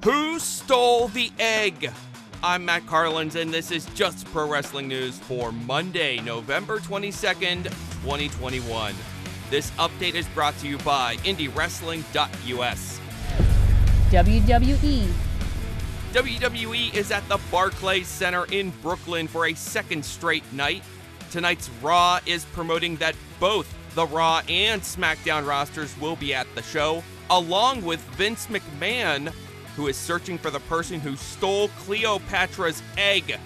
Who stole the egg? I'm Matt Carlins, and this is Just Pro Wrestling News for Monday, November 22nd, 2021. This update is brought to you by IndieWrestling.us. WWE is at the Barclays Center in Brooklyn for a second straight night. Tonight's Raw is promoting that both the Raw and SmackDown rosters will be at the show, along with Vince McMahon, who is searching for the person who stole Cleopatra's egg,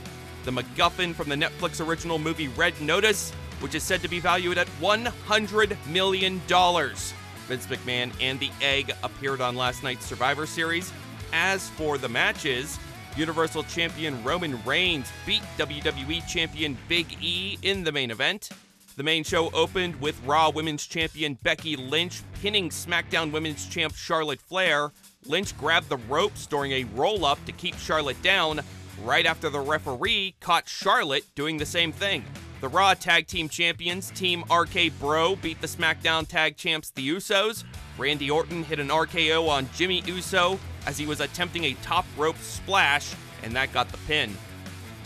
the McGuffin from the Netflix original movie Red Notice, which is said to be valued at $100 million. Vince McMahon and the egg appeared on last night's Survivor Series. As for the matches, Universal Champion Roman Reigns beat WWE Champion Big E in the main event. The main show opened with Raw Women's Champion Becky Lynch pinning SmackDown Women's Champ Charlotte Flair. Lynch grabbed the ropes during a roll-up to keep Charlotte down, right after the referee caught Charlotte doing the same thing. The Raw Tag Team Champions, Team RK Bro, beat the SmackDown Tag Champs, the Usos. Randy Orton hit an RKO on Jimmy Uso as he was attempting a top rope splash, and that got the pin.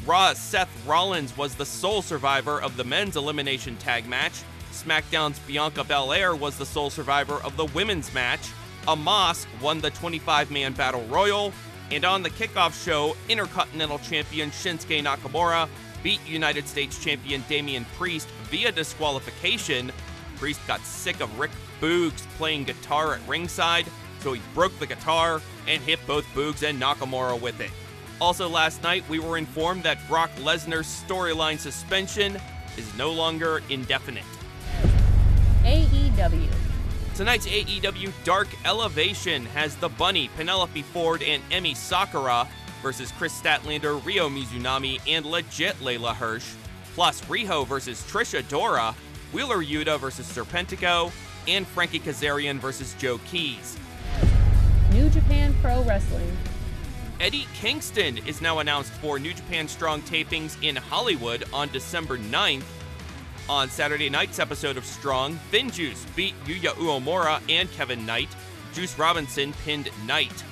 Raw's Seth Rollins was the sole survivor of the men's elimination tag match. SmackDown's Bianca Belair was the sole survivor of the women's match. Amos won the 25-man Battle Royal, and on the kickoff show, Intercontinental Champion Shinsuke Nakamura beat United States Champion Damian Priest via disqualification. Priest got sick of Rick Boogs playing guitar at ringside, so he broke the guitar and hit both Boogs and Nakamura with it. Also last night, we were informed that Brock Lesnar's storyline suspension is no longer indefinite. AEW. Tonight's AEW Dark Elevation has The Bunny, Penelope Ford, and Emi Sakura versus Chris Statlander, Ryo Mizunami, and Legit Layla Hirsch, plus Riho versus Trisha Dora, Wheeler Yuta versus Serpentico, and Frankie Kazarian versus Joe Keys. New Japan Pro Wrestling. Eddie Kingston is now announced for New Japan Strong tapings in Hollywood on December 9th. On Saturday night's episode of Strong, Finjuice beat Yuya Uemura and Kevin Knight. Juice Robinson pinned Knight.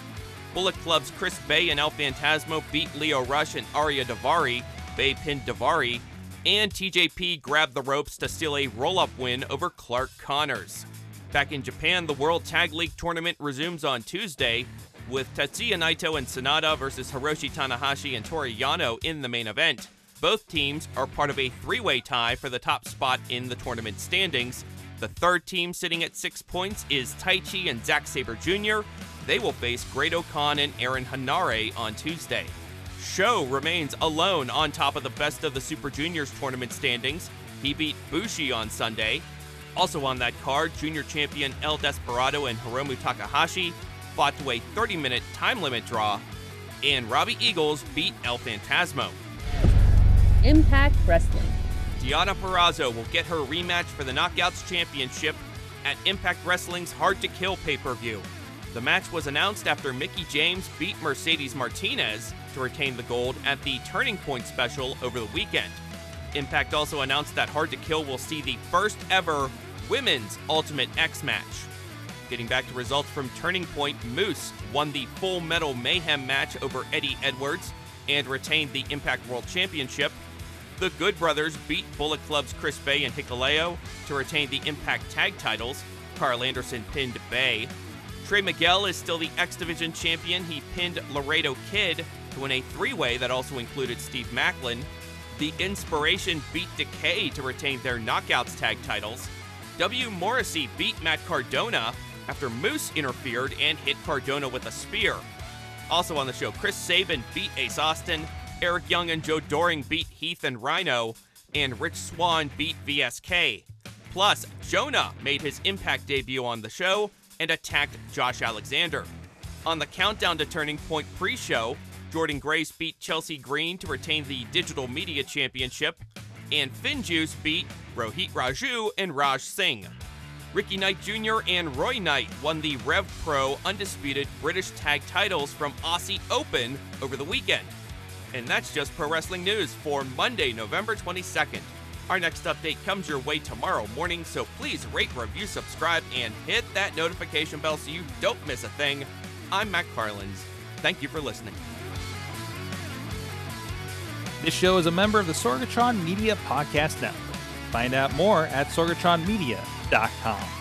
Bullet Club's Chris Bay and El Phantasmo beat Leo Rush and Arya Davari. Bay pinned Davari. And TJP grabbed the ropes to steal a roll-up win over Clark Connors. Back in Japan, the World Tag League Tournament resumes on Tuesday, with Tetsuya Naito and Sanada versus Hiroshi Tanahashi and Toru Yano in the main event. Both teams are part of a three-way tie for the top spot in the tournament standings. The third team sitting at 6 points is Taichi and Zack Sabre Jr. They will face Great-O-Khan and Aaron Hanare on Tuesday. Sho remains alone on top of the Best of the Super Juniors tournament standings. He beat Bushi on Sunday. Also on that card, junior champion El Desperado and Hiromu Takahashi fought to a 30-minute time limit draw. And Robbie Eagles beat El Phantasmo. Impact Wrestling. Deonna Purrazzo will get her rematch for the Knockouts Championship at Impact Wrestling's Hard to Kill pay-per-view. The match was announced after Mickie James beat Mercedes Martinez to retain the gold at the Turning Point special over the weekend. Impact also announced that Hard to Kill will see the first ever Women's Ultimate X match. Getting back to results from Turning Point, Moose won the Full Metal Mayhem match over Eddie Edwards and retained the Impact World Championship. The Good Brothers beat Bullet Club's Chris Bay and Hikuleo to retain the Impact Tag titles. Carl Anderson pinned Bay. Trey Miguel is still the X Division champion. He pinned Laredo Kid to win a three-way that also included Steve Macklin. The Inspiration beat Decay to retain their Knockouts Tag titles. W. Morrissey beat Matt Cardona after Moose interfered and hit Cardona with a spear. Also on the show, Chris Sabin beat Ace Austin. Eric Young and Joe Doring beat Heath and Rhino, and Rich Swann beat VSK. Plus, Jonah made his Impact debut on the show and attacked Josh Alexander. On the Countdown to Turning Point pre-show, Jordan Grace beat Chelsea Green to retain the Digital Media Championship, and Finjuice beat Rohit Raju and Raj Singh. Ricky Knight Jr. and Roy Knight won the Rev Pro Undisputed British Tag titles from Aussie Open over the weekend. And that's Just Pro Wrestling News for Monday, November 22nd. Our next update comes your way tomorrow morning, so please rate, review, subscribe, and hit that notification bell so you don't miss a thing. I'm Matt Carlins. Thank you for listening. This show is a member of the Sorgatron Media Podcast Network. Find out more at sorgatronmedia.com.